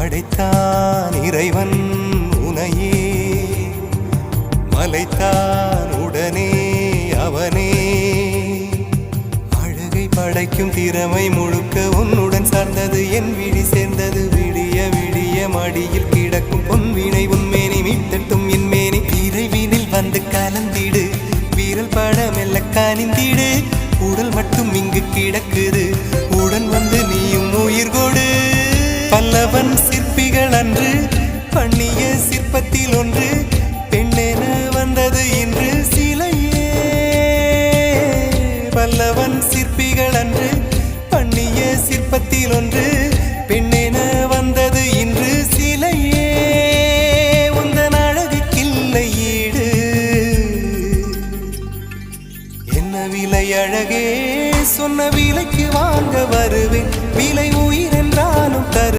படைத்தான் இறைவன் உனையே, மலைத்தான் உடனே அவனே. அழகை படைக்கும் திறமை முழுக்க உன்னுடன் சார்ந்தது, என் விழி சேர்ந்தது. விடிய விடிய மடியில் கிடக்கும் பொன்வினை உன்மேனி மீட்டட்டும் என் மேனி. விரைவினில் வந்து கலந்திடு, வீரல் பட மெல்ல காணிந்திடு. உடல் மட்டும் இங்கு கிடக்குது, உடன் வந்து நீயும் உயிர் கொடு. பல்லவன் சிற்பிகள் அன்று பண்ணிய சிற்பத்தில் ஒன்று, பெண்ணென வந்தது இன்று சிலையே. பல்லவன் சிற்பிகள் அன்று பண்ணிய சிற்பத்தில் ஒன்று, பெண்ணென வந்தது இன்று சிலையே. உந்தன் அழகுக்கில்லை ஈடு, என்ன விலை அழகே, சொன்ன விலைக்கு வாங்க வருவேன். விலை உயிர் என்றாலும் தரு